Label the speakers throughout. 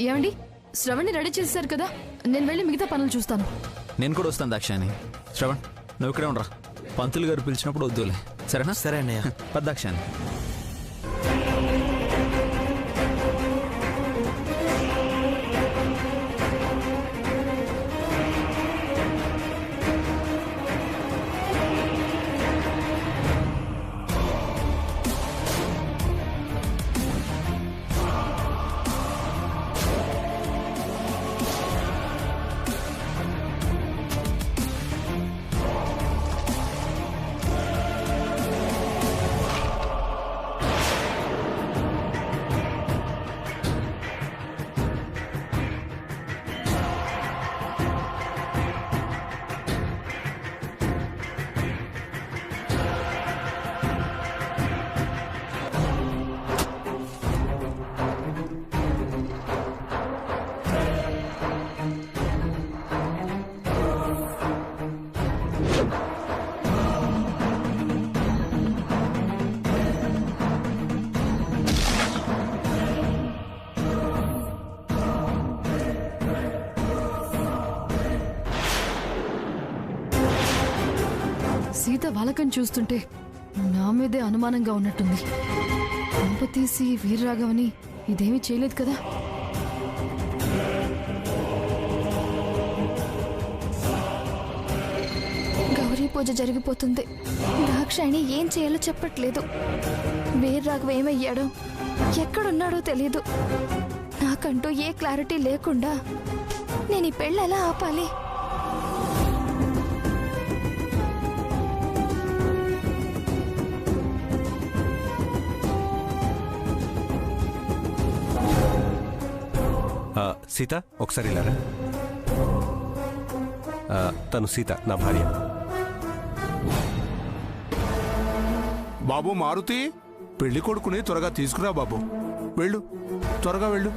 Speaker 1: ఏమండి, శ్రవణ్ని రెడీ చేశారు కదా, నేను వెళ్ళి మిగతా పనులు చూస్తాను.
Speaker 2: నేను కూడా వస్తాను దాక్షాయణి. శ్రవణ్, నువ్వు ఇక్కడే ఉండరా, పంతులు గారు పిలిచినప్పుడు వద్దులే, సరేనా?
Speaker 3: సరే అన్నయ్య.
Speaker 2: పద దాక్షాయణి.
Speaker 1: సీత వాలకం చూస్తుంటే నా మీదే అనుమానంగా ఉన్నట్టుంది. పంప తీసి వీరరాఘవని ఇదేమీ చేయలేదు కదా?
Speaker 4: గౌరీ పూజ జరిగిపోతుంది. దాక్షాయణి ఏం చేయాలో చెప్పట్లేదు. వీరరాఘవ ఏమయ్యాడో, ఎక్కడున్నాడో తెలీదు. నాకంటూ ఏ క్లారిటీ లేకుండా నేను ఈ పెళ్ళి ఎలా ఆపాలి?
Speaker 5: సీత, ఒకసారి ఇలారా. తను సీత, నా భార్య.
Speaker 6: బాబు మారుతి, పెళ్లి కొడుకుని త్వరగా తీసుకురా బాబు. వెళ్ళు, త్వరగా వెళ్ళు.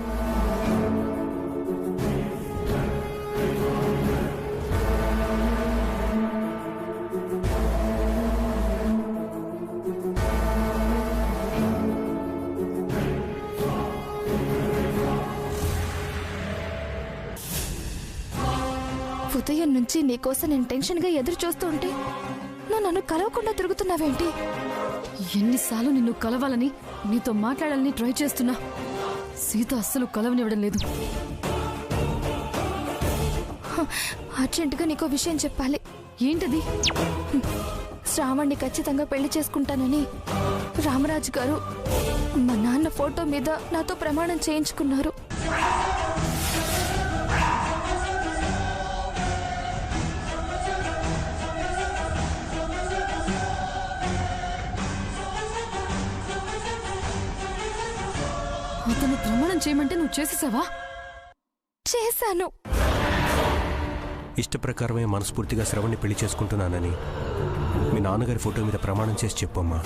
Speaker 4: ఉదయం నుంచి నీకోసం నేను టెన్షన్గా ఎదురు చూస్తూ ఉంటే నువ్వు నన్ను కలవకుండా తిరుగుతున్నావేంటి?
Speaker 1: ఎన్నిసార్లు నిన్ను కలవాలని, నీతో మాట్లాడాలని ట్రై చేస్తున్నా, సీత అస్సలు కలవనివ్వడం లేదు.
Speaker 4: అర్జెంటుగా నీకో విషయం చెప్పాలి.
Speaker 1: ఏంటది?
Speaker 4: శ్రావణ్ణి ఖచ్చితంగా పెళ్లి చేసుకుంటానని రామరాజు గారు మా నాన్న ఫోటో మీద నాతో ప్రమాణం చేయించుకున్నారు.
Speaker 1: అతను ప్రమాణం చేయమంటే నువ్వు చేసేసావా?
Speaker 4: చేశాను.
Speaker 5: ఇష్టప్రకారమే మనస్ఫూర్తిగా శ్రవణ్ణి పెళ్లి చేసుకుంటున్నానని మీ నాన్నగారి ఫోటో మీద ప్రమాణం చేసి చెప్పమ్మా.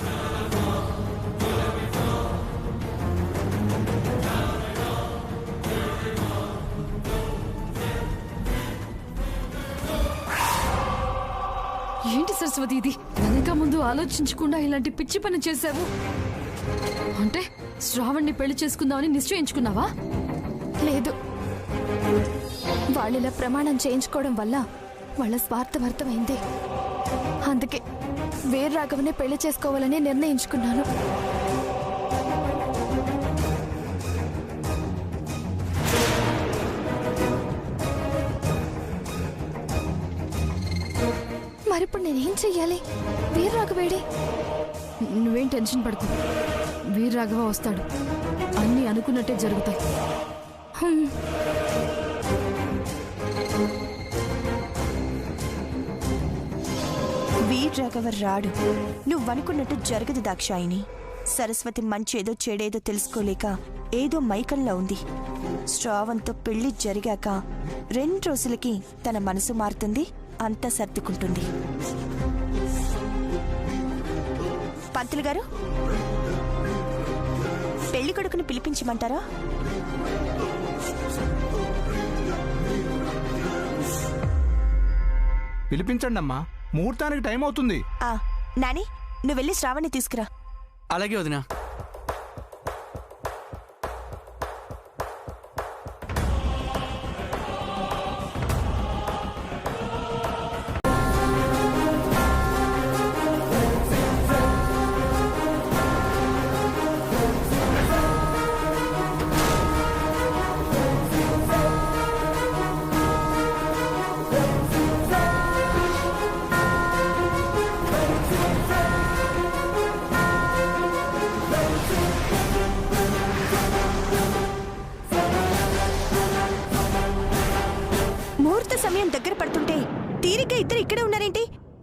Speaker 1: ఏంటి సరస్వతి ఇది? వెనక ముందు ఆలోచించకుండా ఇలాంటి పిచ్చి పని చేశావు. అంటే శ్రావణ్ణి పెళ్లి చేసుకుందామని నిశ్చయించుకున్నావా?
Speaker 4: లేదు, వాళ్ళిలా ప్రమాణం చేయించుకోవడం వల్ల వాళ్ళ స్వార్థం అర్థమైంది. అందుకే వీరరాఘవనే పెళ్లి చేసుకోవాలని నిర్ణయించుకున్నాను. మరిప్పుడు నేనేం చెయ్యాలి? వీరరాఘవేడి?
Speaker 1: నువ్వేం టెన్షన్ పడకు, వీరరాఘవ వస్తాడు. అన్నీ అనుకున్నట్టే జరుగుతాయి.
Speaker 7: వీరరాఘవ రాడు. నువ్వనుకున్నట్టు జరగదు దాక్షాయిని. సరస్వతి మంచేదో చెడేదో తెలుసుకోలేక ఏదో మైకంలో ఉంది. శ్రావంతో పెళ్లి జరిగాక 2 రోజులకి తన మనసు మారుతుంది, అంతా సర్దుకుంటుంది. పంతులు గారు, పెళ్లి కొడుకుని పిలిపించమంటారా?
Speaker 6: పిలిపించండి అమ్మా, ముహూర్తానికి టైం అవుతుంది.
Speaker 7: నాని, నువ్వు వెళ్ళి శ్రావణ్ణి తీసుకురా.
Speaker 3: అలాగే వదినా.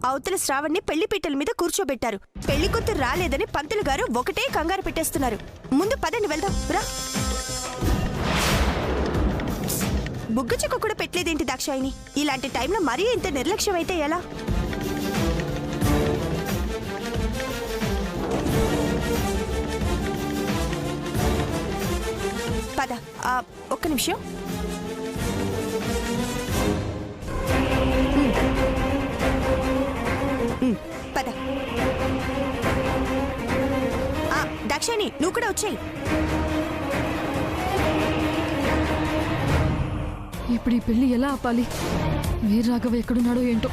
Speaker 7: అవతల శ్రావణ్ణి పెళ్లి పీటల మీద కూర్చోబెట్టారు. పెళ్లి కూతురు రాలేదని పంతులు గారు ఒకటే కంగారు పెట్టేస్తున్నారు. ముందు పదండి వెళ్దాం రా. బుగ్గ చెక్క కూడా పెట్టలేదేంటి దాక్షాయిని? ఇలాంటి టైంలో మరీ ఇంత నిర్లక్ష్యం అయితే ఎలా? పద. ఒక్క నిమిషం. పద. దాక్షాయిని నువ్వు కూడా వచ్చేయి.
Speaker 1: ఇప్పుడు ఈ పెళ్లి ఎలా ఆపాలి? వీర్రాఘవ ఎక్కడున్నాడో ఏంటో.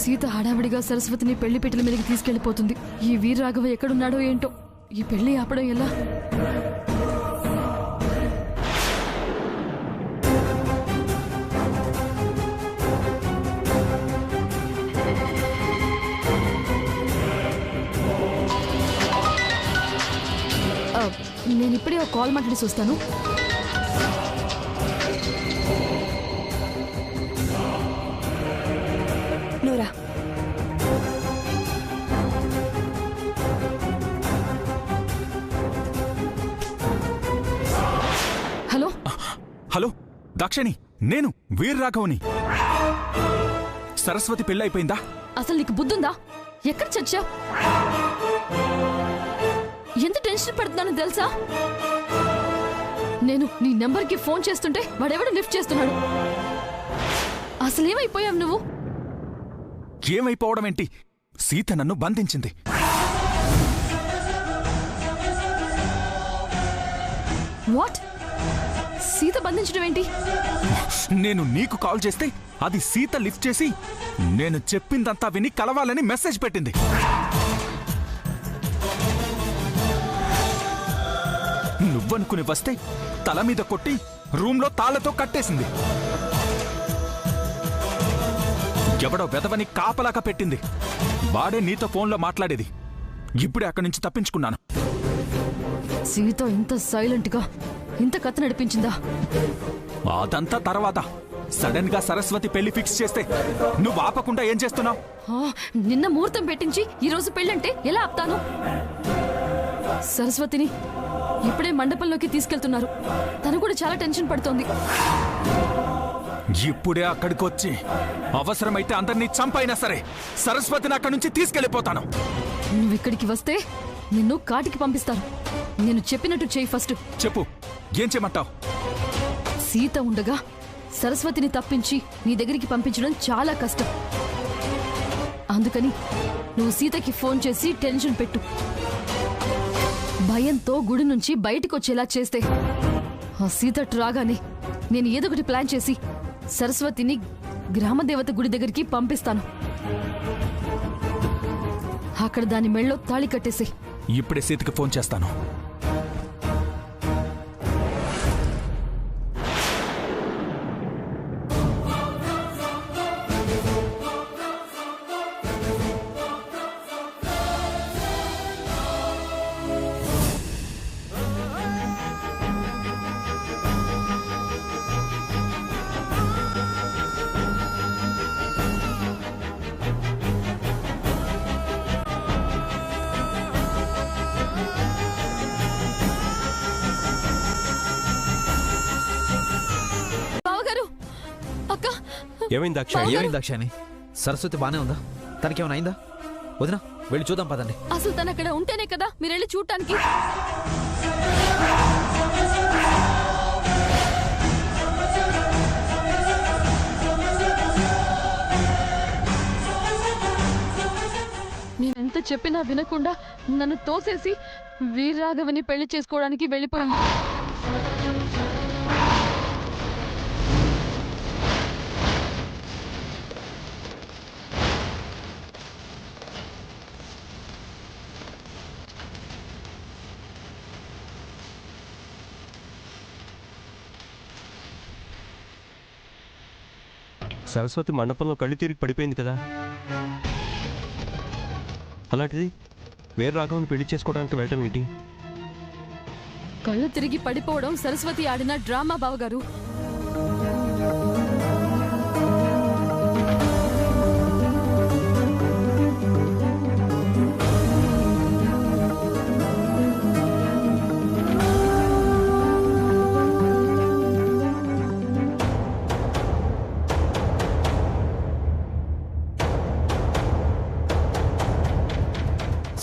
Speaker 1: సీత హడావిడిగా సరస్వతిని పెళ్లి పెట్టెల మీదకి తీసుకెళ్లిపోతుంది. ఈ వీర్రాఘవ ఎక్కడున్నాడో ఏంటో. ఈ పెళ్లి ఆపడం ఎలా? నేను ఇప్పుడే ఒక కాల్ మాట్లాడి వస్తాను.
Speaker 7: నూరా,
Speaker 1: హలో
Speaker 3: హలో దాక్షిణి, నేను వీర్రాఘవని. సరస్వతి పెళ్ళి అయిపోయిందా?
Speaker 1: అసలు నీకు బుద్ధుందా? ఎక్కడ చచ్చావు? ఎంత టెన్షన్ పడుతున్నానో తెలుసా? నేను నీ నెంబర్కి ఫోన్ చేస్తుంటే వాడెవడో లిఫ్ట్ చేస్తున్నాడు. అసలేమైపోయావు నువ్వు?
Speaker 3: ఏమైపోవడం ఏంటి? సీత నన్ను బంధించింది.
Speaker 1: వాట్? సీత బంధించడం ఏంటి?
Speaker 3: నేను నీకు కాల్ చేస్తే అది సీత లిఫ్ట్ చేసి నేను చెప్పిందంతా విని కలవాలని మెసేజ్ పెట్టింది. నువ్వనుకుని వస్తే తల మీద కొట్టి రూమ్లో తాళ్లతో కట్టేసింది. ఎవడో వెదవని కాపలాగా పెట్టింది. వాడే నీతో ఫోన్లో మాట్లాడేది. ఇప్పుడే అక్కడి నుంచి తప్పించుకున్నాను.
Speaker 1: సీత ఇంత సైలెంట్ గా ఇంత కథ నడిపించిందా?
Speaker 3: అదంతా తర్వాత సడన్ గా సరస్వతి పెళ్లి ఫిక్స్ చేస్తే నువ్వు ఆపకుండా ఏం చేస్తున్నావు?
Speaker 1: నిన్న ముహూర్తం పెట్టించి ఈ రోజు పెళ్ళంటే ఎలా ఆపుతాను? సరస్వతిని ఇప్పుడే మండపంలోకి తీసుకెళ్తున్నారు. తను కూడా చాలా టెన్షన్ పడుతోంది.
Speaker 3: ఇప్పుడే అక్కడికి వచ్చి అవసరమైతే అందరినీ చంపైనా సరే సరస్వతిని అక్కడి నుంచి తీసుకెళ్లిపోతాను.
Speaker 1: నువ్వు ఇక్కడికి వస్తే నిన్ను కాటికి పంపిస్తాను. నేను చెప్పినట్టు చెయ్యి. ఫస్ట్
Speaker 3: చెప్పు, ఏం చేయమంటావు?
Speaker 1: సీత ఉండగా సరస్వతిని తప్పించి నీ దగ్గరికి పంపించడం చాలా కష్టం. అందుకని నువ్వు సీతకి ఫోన్ చేసి టెన్షన్ పెట్టు. భయంతో గుడి నుంచి బయటికి వచ్చేలా చేస్తే ఆ సీత రాగానే నేను ఏదో ఒకటి ప్లాన్ చేసి సరస్వతిని గ్రామదేవత గుడి దగ్గరికి పంపిస్తాను. అక్కడ దాని మెళ్ళో తాళి కట్టేసి
Speaker 3: ఇప్పుడే సీతకి ఫోన్ చేస్తాను.
Speaker 5: ఏమైంది దాక్షాయణి?
Speaker 2: ఏమైంది దాక్షాయణి? సరస్వతి బానే ఉందా? తనకేమైనా అయిందా? వదినా, వెళ్ళి చూద్దాం పదండి.
Speaker 1: అసలు తను అక్కడ ఉంటేనే కదా మీరు వెళ్ళి చూడటానికి. ఎంత చెప్పినా వినకుండా నన్ను తోసేసి వీరరాఘవని పెళ్లి చేసుకోవడానికి వెళ్ళిపోయింది.
Speaker 5: సరస్వతి మండపంలో కళ్ళు తిరిగి పడిపోయింది కదా, అలాంటిది వేరే రాఘవని పెళ్లి చేసుకోవడానికి వెళ్ళటం ఏంటి?
Speaker 1: కళ్ళు తిరిగి పడిపోవడం సరస్వతి ఆడిన డ్రామా బావగారు.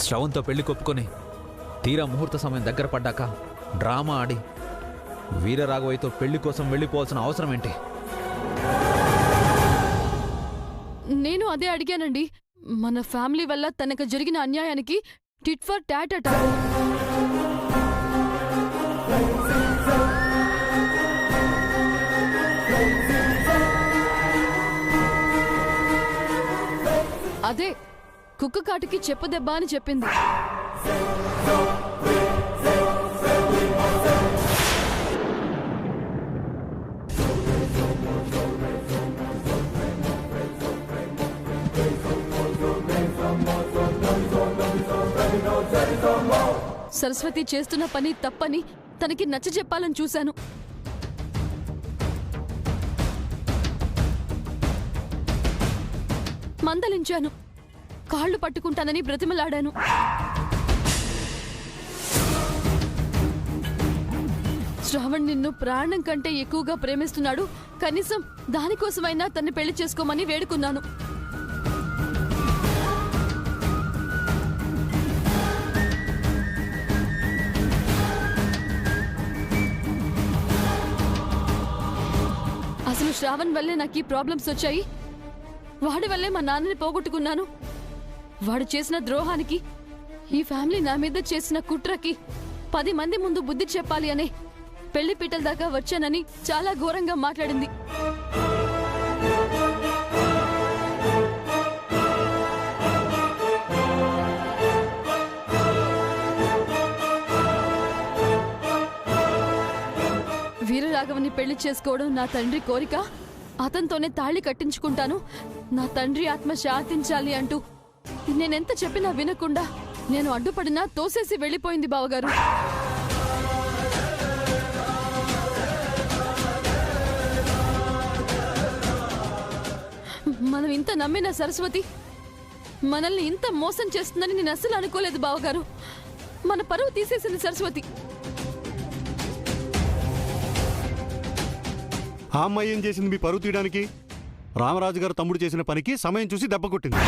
Speaker 2: శ్రవంతో పెళ్లి కొప్పుకొని తీరా ముహూర్త సమయం దగ్గర పడ్డాక డ్రామా ఆడి వీరరాఘవయ్యతో పెళ్లి కోసం వెళ్ళిపోవాల్సిన అవసరం ఏంటి?
Speaker 1: నేను అదే అడిగానండి. మన ఫ్యామిలీ వల్ల తనకు జరిగిన అన్యాయానికి టిట్ ఫర్ టాట్ అట. అదే కుక్క కాటికి చెప్పదెబ్బ అని చెప్పింది. సరస్వతి చేస్తున్న పని తప్పని తనకి నచ్చ చెప్పాలని చూశాను. మందలించాను, కాళ్ళు పట్టుకుంటానని బ్రతిమలాడాను. శ్రావణ్ నిన్ను ప్రాణం కంటే ఎక్కువగా ప్రేమిస్తున్నాడు, కనీసం దానికోసమైనా తన్ని పెళ్లి చేసుకోమని వేడుకున్నాను. అసలు శ్రావణ్ వల్లే నాకు ఈ ప్రాబ్లమ్స్ వచ్చాయి. వాడి వల్లే మా నాన్నని పోగొట్టుకున్నాను. వాడు చేసిన ద్రోహానికి, ఈ ఫ్యామిలీ నా మీద చేసిన కుట్రకి 10 మంది ముందు బుద్ధి చెప్పాలి అనే పెళ్లి పీటల దాకా వచ్చానని చాలా ఘోరంగా మాట్లాడింది. వీరరాఘవని పెళ్లి చేసుకోవడం నా తండ్రి కోరిక. అతనితోనే తాళి కట్టించుకుంటాను, నా తండ్రి ఆత్మ శాంతించాలి అంటూ నేనెంత చెప్పినా వినకుండా నేను అడ్డుపడినా తోసేసి వెళ్ళిపోయింది బావగారు. మనం ఇంత నమ్మిన సరస్వతి మనల్ని ఇంత మోసం చేస్తుందని నేను అస్సలు అనుకోలేదు బావగారు. మన పరువు తీసేసింది సరస్వతి.
Speaker 8: ఆ అమ్మాయి ఏం చేసింది? మీ పరువు తీయడానికి రామరాజు గారు తమ్ముడు చేసిన పనికి సమయం చూసి దెబ్బ కొట్టింది.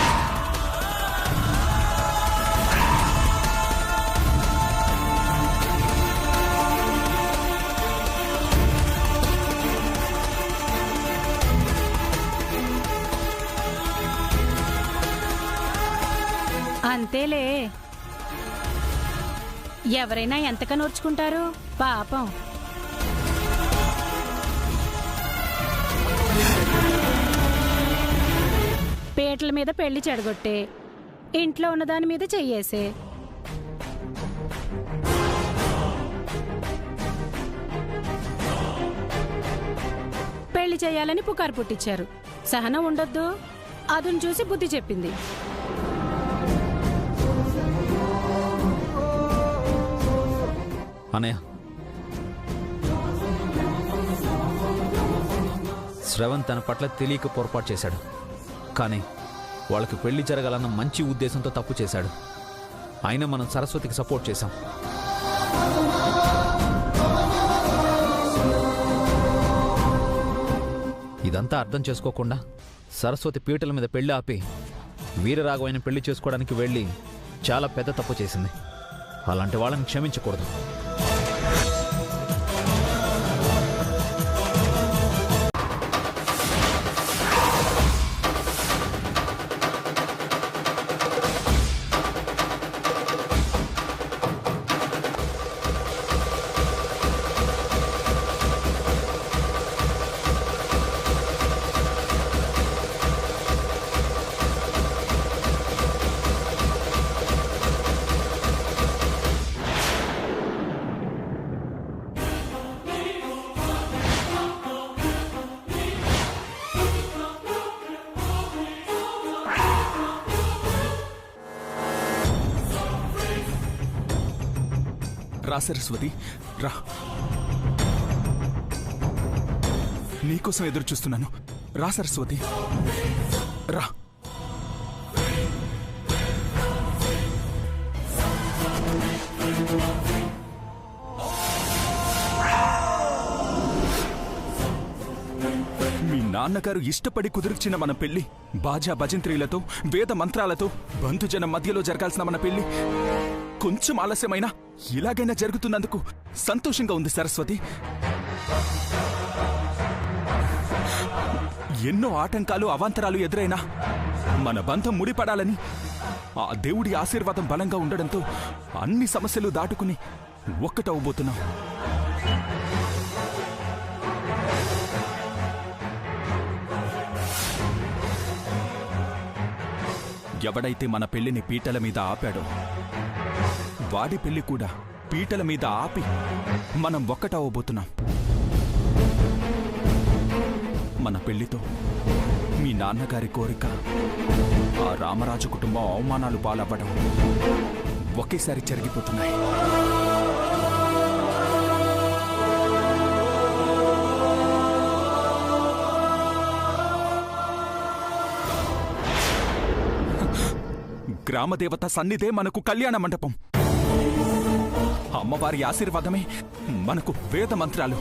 Speaker 9: అంతేలే, ఎవరైనా ఎంతగా నోర్చుకుంటారు పాపం. పేటల మీద పెళ్లి చెడగొట్టే, ఇంట్లో ఉన్నదాని మీద చెయ్యేసే. పెళ్లి చేయాలని పుకారు పుట్టించారు. సహనం ఉండొద్దు, అదును చూసి బుద్ధి చెప్పింది.
Speaker 2: అనయ్య, శ్రవణ్ తన పట్ల తెలియక పొరపాటు చేశాడు. కానీ వాళ్ళకి పెళ్లి జరగాలన్న మంచి ఉద్దేశంతో తప్పు చేశాడు. అయినా మనం సరస్వతికి సపోర్ట్ చేశాం. ఇదంతా అర్థం చేసుకోకుండా సరస్వతి పీటల మీద పెళ్లి ఆపి వీరరాఘవయ్యని పెళ్లి చేసుకోవడానికి వెళ్ళి చాలా పెద్ద తప్పు చేసింది. అలాంటి వాళ్ళని క్షమించకూడదు.
Speaker 3: రా సరస్వతి, రా. నీకోసం ఎదురు చూస్తున్నాను. రా సరస్వతి, రా. మీ నాన్నగారు ఇష్టపడి కుదిర్చిన మన పెళ్లి బాజా భజంత్రీలతో, వేద మంత్రాలతో, బంధుజనం మధ్యలో జరగాల్సిన మన పెళ్లి కొంచెం ఆలస్యమైనా ఇలాగైనా జరుగుతున్నందుకు సంతోషంగా ఉంది సరస్వతి. ఎన్నో ఆటంకాలు, అవాంతరాలు ఎదురైనా మన బంధం ముడిపడాలని ఆ దేవుడి ఆశీర్వాదం బలంగా ఉండడంతో అన్ని సమస్యలు దాటుకుని ఒక్కటవబోతున్నాం. ఎవడైతే మన పెళ్లిని పీటల మీద ఆపాడో వాడి పెళ్లి కూడా పీటల మీద ఆపి మనం ఒక్కటవబోతున్నాం. మన పెళ్లితో మీ నాన్నగారి కోరిక, ఆ రామరాజు కుటుంబం అవమానాలు పాలవ్వడం ఒకేసారి జరిగిపోతున్నాయి. గ్రామదేవత సన్నిధే మనకు కళ్యాణ మండపం. అమ్మవారి ఆశీర్వాదమే మనకు వేద మంత్రాలు.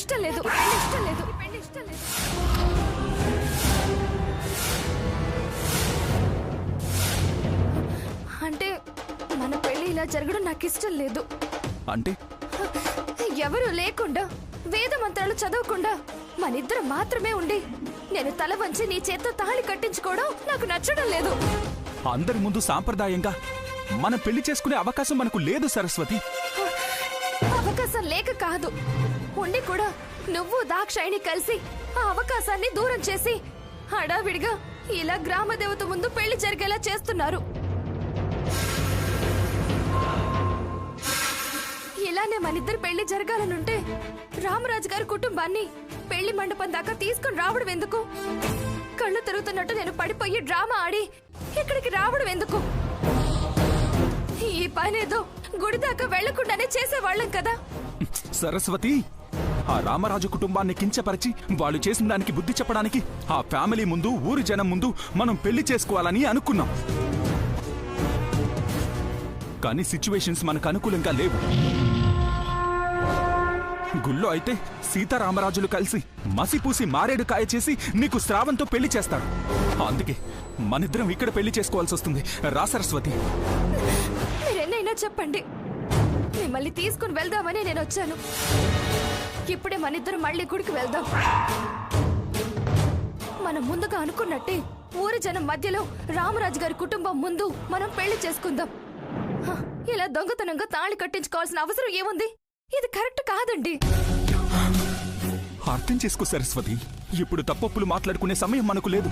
Speaker 4: ఇష్టం లేదు. అంటే మన పెళ్లి ఇలా జరగడం నాకు ఇష్టం లేదు.
Speaker 3: అంటే
Speaker 4: ఎవరు లేకుండా, వేద మంత్రాలు చదవకుండా మనిద్దరం మాత్రమే ఉండి నేను తల వంచి నీ చేత్తో తాళి కట్టించుకోవడం నాకు నచ్చడం లేదు.
Speaker 3: అందరి ముందు సాంప్రదాయంగా మనం పెళ్లి చేసుకునే అవకాశం మనకు లేదు సరస్వతి.
Speaker 4: అవకాశం లేక కాదు, ఉండి కూడా నువ్వు దాక్షాయిని కలిసి ఆ అవకాశాన్ని దూరం చేసి హడావిడిగా ఇలా గ్రామ దేవత ముందు పెళ్లి జరిగేలా చేస్తున్నారు. ఇలానే మనిద్దరు పెళ్లి జరగాలనుంటే రామరాజు గారి కుటుంబాన్ని పెళ్లి మండపం దాకా తీసుకుని రావడం ఎందుకు? కళ్ళు తిరుగుతున్నట్టు నేను పడిపోయి డ్రామా ఆడి ఇక్కడికి రావడం ఎందుకు? ఈ పనేదో గుడి దాకా వెళ్లకుండానే చేసేవాళ్ళం కదా.
Speaker 3: సరస్వతి, ఆ రామరాజు కుటుంబాన్ని కించపరిచి వాళ్ళు చేసిన దానికి బుద్ధి చెప్పడానికి ఆ ఫ్యామిలీ ముందు, ఊరి జనం ముందు మనం పెళ్లి చేసుకోవాలని అనుకున్నాం. కానీ సిచ్యువేషన్స్ మనకు అనుకూలంగా లేవు. గుళ్ళో అయితే సీతారామరాజులు కలిసి మసిపూసి మారేడు కాయ చేసి నీకు శ్రావంతో పెళ్లి చేస్తారు. అందుకే మనిద్దరం ఇక్కడ పెళ్లి చేసుకోవాల్సి వస్తుంది. రా సరస్వతి.
Speaker 4: మీరెన్నైనా చెప్పండి, మిమ్మల్ని తీసుకుని వెళ్దామని నేను వచ్చాను. ఇప్పుడే మనిద్దరం మళ్ళీ గుడికి వెళ్దాం. మనం ముందుగా అనుకున్నట్టే ఊరి జనం మధ్యలో రామరాజు గారి కుటుంబం ముందు మనం పెళ్లి చేసుకుందాం. ఇలా దొంగతనంగా తాళి కట్టించుకోవాల్సిన అవసరం ఏముంది? ఇది కరెక్ట్ కాదండి.
Speaker 3: అర్థం చేసుకో సరస్వతి, ఇప్పుడు తప్పప్పులు మాట్లాడుకునే సమయం మనకు లేదు.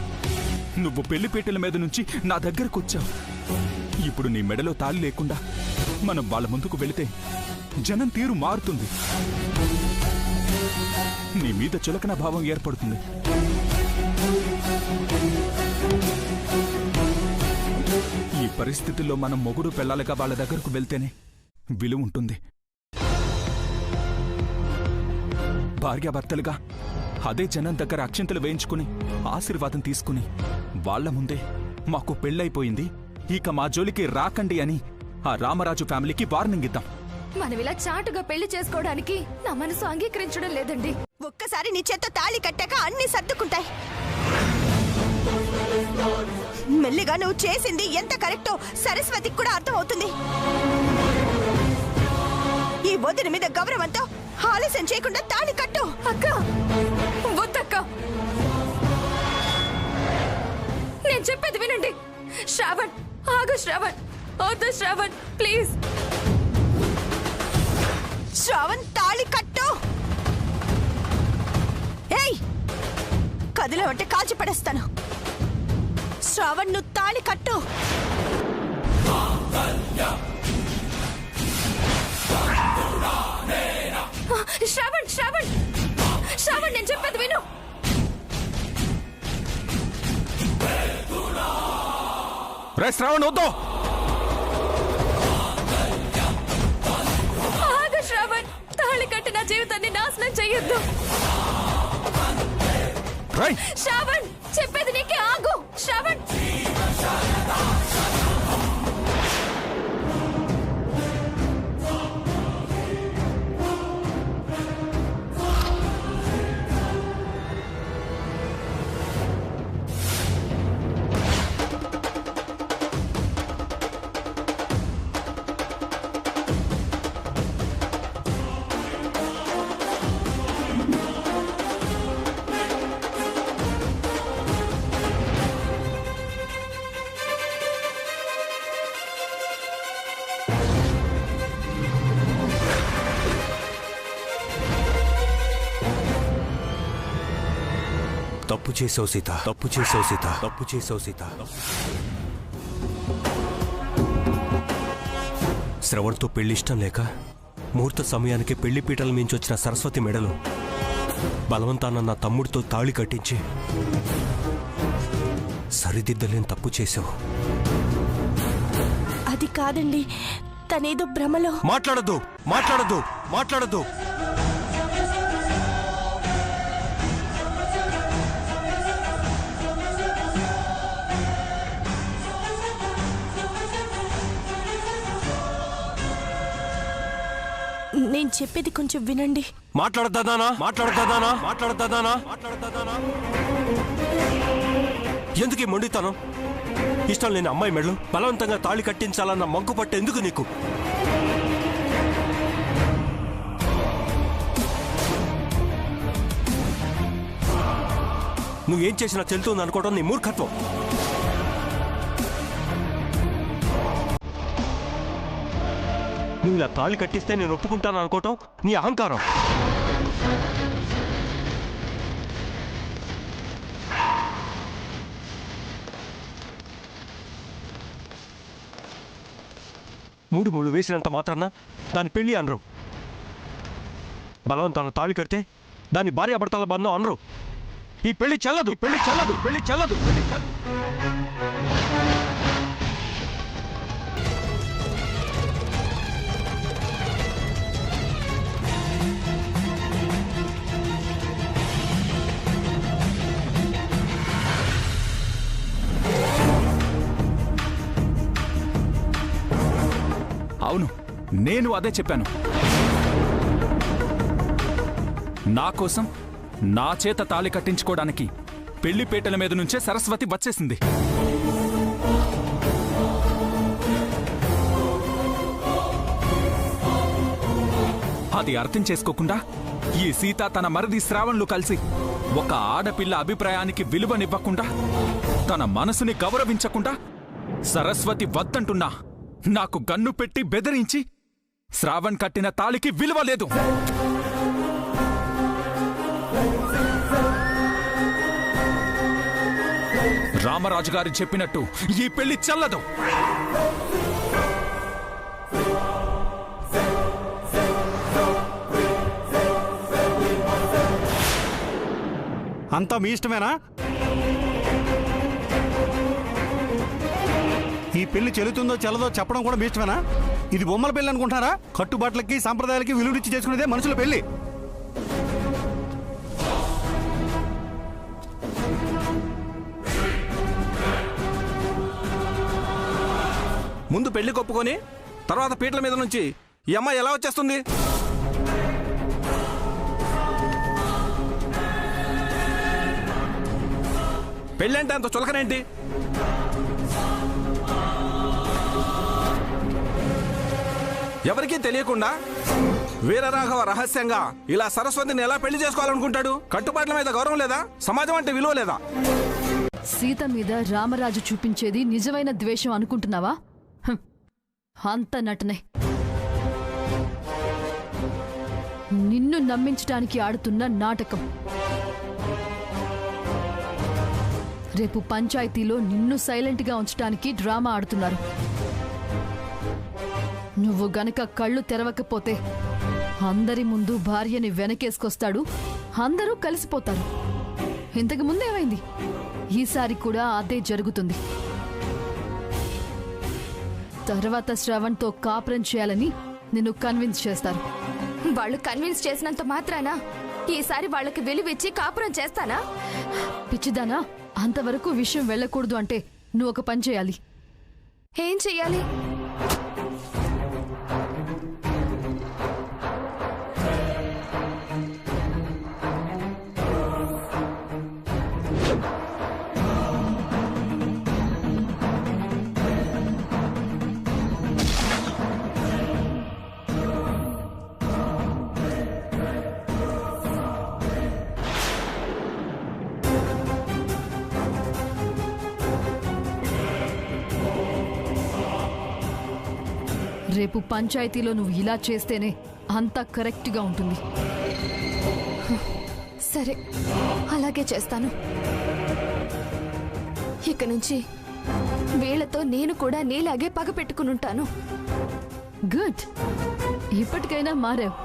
Speaker 3: నువ్వు పెళ్లిపేటల మీద నుంచి నా దగ్గరకు వచ్చావు. ఇప్పుడు నీ మెడలో తాళి లేకుండా మనం వాళ్ళ ముందుకు వెళితే జనం తీరు మారుతుంది. నీ మీద చులకన భావం ఏర్పడుతుంది. ఈ పరిస్థితుల్లో మనం మొగుడు పెళ్లాలుగా వాళ్ళ దగ్గరకు వెళ్తేనే విలువ ఉంటుంది. భార్యాభర్తలుగా అదే జనం దగ్గర అక్షింతలు వేయించుకుని ఆశీర్వాదం తీసుకుని వాళ్ల ముందే మాకు పెళ్ళైపోయింది, ఇక మా జోలికి రాకండి అని ఆ రామరాజు ఫ్యామిలీకి వార్నింగ్ ఇద్దాం.
Speaker 4: మనం ఇలా చాటుగా పెళ్లి చేసుకోవడానికి నా మనసు అంగీకరించడం లేదండి.
Speaker 7: ఒక్కసారి నీ చేత్తో తాళి కట్టాక అన్ని సర్దుకుంటాయి. మెల్లిగా నువ్వు చేసింది ఎంత కరెక్టో సరస్వతికి కూడా అర్థం అవుతుంది. ఈ వదిన మీద గౌరవంతో ఆలస్యం చేయకుండా తాళి కట్టు.
Speaker 4: అక్క, వద్దక్క,
Speaker 1: నేను చెప్పేది వినండి. శ్రావణ్, ఆగు శ్రావణ్, వద్దు శ్రావణ్, ప్లీజ్.
Speaker 7: శ్రావణ్ తాళి కట్టు. ఏయ్, కదిలేవంటే కాల్చి పడేస్తాను. శ్రావణ్, నువ్వు తాళి కట్టు.
Speaker 1: శ్రావణ్, శ్రావణ్, శ్రావణ్, నేను చెప్పేది విను.
Speaker 3: రే శ్రావణ్, వద్దు.
Speaker 1: ఆగు శ్రావణ్, తాళి కట్టి నా జీవితాన్ని నాశనం చెయ్యొద్దు. శ్రావణ్, చెప్పేది నీకే, ఆగు శ్రావణ్.
Speaker 5: తప్పు చేసావు సీత, తప్పు చేసావు సీత, తప్పు చేసావు సీత. శ్రవణ్తో పెళ్లి ఇష్టం లేక ముహూర్త సమయానికి పెళ్లి పీటల నుంచి వచ్చిన సరస్వతి మెడలో బలవంతాన నా తమ్ముడితో తాళి కట్టించి సరిదిద్దలేని తప్పు చేసావు.
Speaker 7: అది కాదండి, తనేదో భ్రమలో.
Speaker 5: మాట్లాడద్దు, మాట్లాడద్దు, మాట్లాడద్దు.
Speaker 7: నేను చెప్పేది కొంచెం వినండి.
Speaker 5: మాట్లాడద్దానా, మాట్లాడద్దానా, మాట్లాడద్దానా, మాట్లాడద్దానా. ఎందుకు ఈ మొండితనం? ఇష్టం లేని అమ్మాయి మెడలు బలవంతంగా తాళి కట్టించాలన్న మంకు పట్టు ఎందుకు నీకు? నువ్వేం చేసినా చెల్తుంది అనుకోవడం నీ మూర్ఖత్వం. నువ్వు ఇలా తాళి కట్టిస్తే నేను ఒప్పుకుంటాను అనుకోవటం నీ అహంకారం. మూడు వేసినంత మాత్రాన దాని పెళ్లి అనరు. బలవంతాన తాళి కడితే దాని భార్యాభర్తల బంధం అనరు. ఈ పెళ్లి చెల్లదు, పెళ్లి చెల్లదు, పెళ్లి చెల్లదు, పెళ్లి చెల్లదు.
Speaker 3: అవును, నేను అదే చెప్పాను. నా కోసం నా చేత తాళి కట్టించుకోవడానికి పెళ్లిపేటల మీద నుంచే సరస్వతి వచ్చేసింది. అది అర్థం చేసుకోకుండా ఈ సీత తన మరిది శ్రావణ్లు కలిసి ఒక ఆడపిల్ల అభిప్రాయానికి విలువనివ్వకుండా, తన మనసుని గౌరవించకుండా సరస్వతి వద్దంటున్నా నాకు గన్ను పెట్టి బెదిరించి శ్రావణ్ కట్టిన తాళికి విలువ లేదు. రామరాజు గారు చెప్పినట్టు ఈ పెళ్లి చెల్లదు.
Speaker 8: అంతా మీ ఇష్టమేనా? ఈ పెళ్లి చెల్లుతుందో చెల్లదో చెప్పడం కూడా మీ ఇష్టమేనా? ఇది బొమ్మల పెళ్లి అనుకుంటారా? కట్టుబాట్లకి సాంప్రదాయాలకి విలువనిచ్చి చేసుకునేదే మనుషుల పెళ్లి.
Speaker 10: ముందు పెళ్లి కొప్పుకొని తర్వాత పీటల మీద నుంచి ఈ అమ్మాయి ఎలా వచ్చేస్తుంది? పెళ్ళంటే అంత చులకనేంటి? ఎవరికీ తెలియకుండా వీరరాఘవ రహస్యంగా ఇలా సరస్వతిని ఎలా పెళ్లి చేసుకోవాలనుకుంటాడు? కట్టుబాట్ల మీద గౌరవం లేదా? సమాజం అంటే విలువ లేదా?
Speaker 1: సీత మీద రామరాజు చూపించేది నిజమైన ద్వేషం అనుకుంటున్నావా? అంత నటనే. నిన్ను నమ్మించడానికి ఆడుతున్న నాటకం. రేపు పంచాయతీలో నిన్ను సైలెంట్గా ఉంచడానికి డ్రామా ఆడుతున్నారు. నువ్వు గనక కళ్ళు తెరవకపోతే అందరి ముందు భార్యని వెనకేసుకొస్తాడు, అందరూ కలిసిపోతారు. ఇంతకు ముందేమైంది? ఈసారి కూడా అదే జరుగుతుంది. తర్వాత శ్రవణ్తో కాపురం చేయాలని నిన్ను కన్విన్స్ చేస్తారు.
Speaker 4: వాళ్ళు కన్విన్స్ చేసినంత మాత్రాన ఈసారి వాళ్ళకి విలువిచ్చి కాపురం చేస్తానా?
Speaker 1: పిచ్చిదానా, అంతవరకు విషయం వెళ్ళకూడదు అంటే నువ్వు ఒక పని చేయాలి.
Speaker 4: ఏం చెయ్యాలి?
Speaker 1: రేపు పంచాయతీలో నువ్వు ఇలా చేస్తేనే అంతా కరెక్ట్గా ఉంటుంది.
Speaker 4: సరే, అలాగే చేస్తాను. ఇక నుంచి వీళ్లతో నేను కూడా నీలాగే పగ పెట్టుకునుంటాను.
Speaker 1: గుడ్, ఇప్పటికైనా మారావు.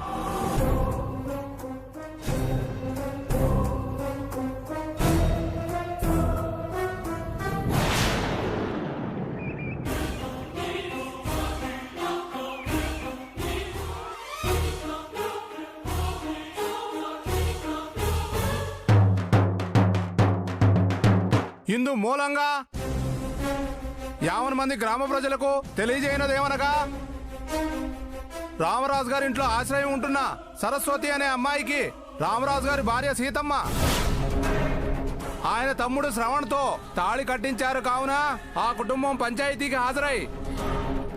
Speaker 6: ఇందు మూలంగా 50 మంది గ్రామ ప్రజలకు తెలియజేయనదేమనగా, రామరాజు గారి ఇంట్లో ఆశ్రయం ఉంటున్న సరస్వతి అనే అమ్మాయికి రామరాజు గారి భార్య సీతమ్మ ఆయన తమ్ముడు శ్రవణ్తో తాళి కట్టించారు. కావున ఆ కుటుంబం పంచాయతీకి హాజరై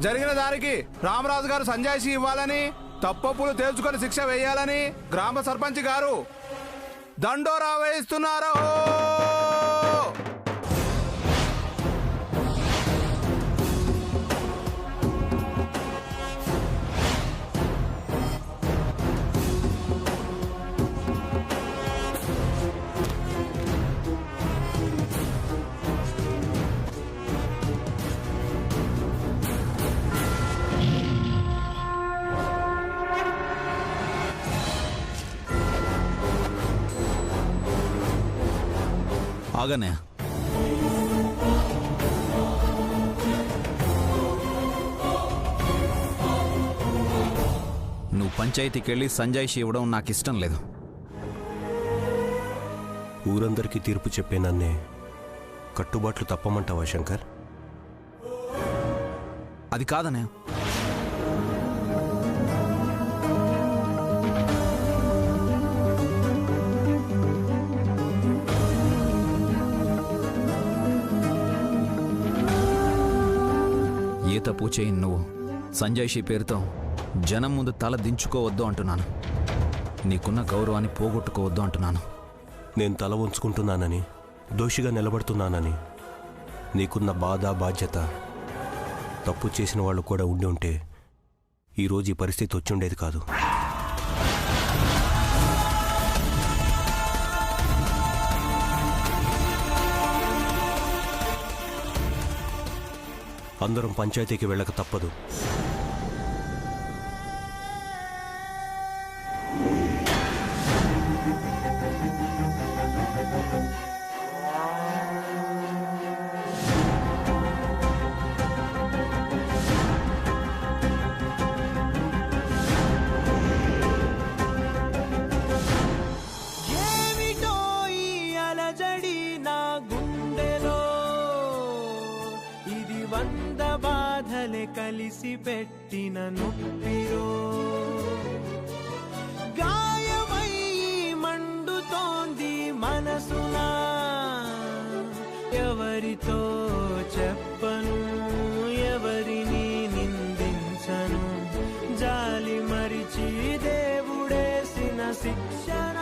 Speaker 6: జరిగిన దానికి రామరాజు గారు సంజాయిషి ఇవ్వాలని, తప్పొప్పులు తేల్చుకొని శిక్ష వేయాలని గ్రామ సర్పంచ్ గారు దండోరా వేయిస్తున్నారు.
Speaker 2: ఆగనే, నువ్వు పంచాయతీకి వెళ్ళి సంజాయిషి ఇవ్వడం నాకు ఇష్టం లేదు.
Speaker 5: ఊరందరికీ తీర్పు చెప్పే నన్నే కట్టుబాట్లు తప్పమంటావా శంకర్?
Speaker 2: అది కాదనే. ఏ తప్పు చేయని నువ్వు సంజాయిషి పేరుతో జనం ముందు తల దించుకోవద్దు అంటున్నాను. నీకున్న గౌరవాన్ని పోగొట్టుకోవద్దు అంటున్నాను.
Speaker 5: నేను తల ఉంచుకుంటున్నానని, దోషిగా నిలబడుతున్నానని నీకున్న బాధ, బాధ్యత తప్పు చేసిన వాళ్ళు కూడా ఉండి ఉంటే ఈరోజు ఈ పరిస్థితి వచ్చుండేది కాదు. అందరం పంచాయతీకి వెళ్ళక తప్పదు.
Speaker 11: కలిసి పెట్టిన నొప్పిరో గాయమై మండుతోంది మనసునా, ఎవరితో చెప్పను, ఎవరిని నిందించను, జాలి మరిచి దేవుడేసిన శిక్షణ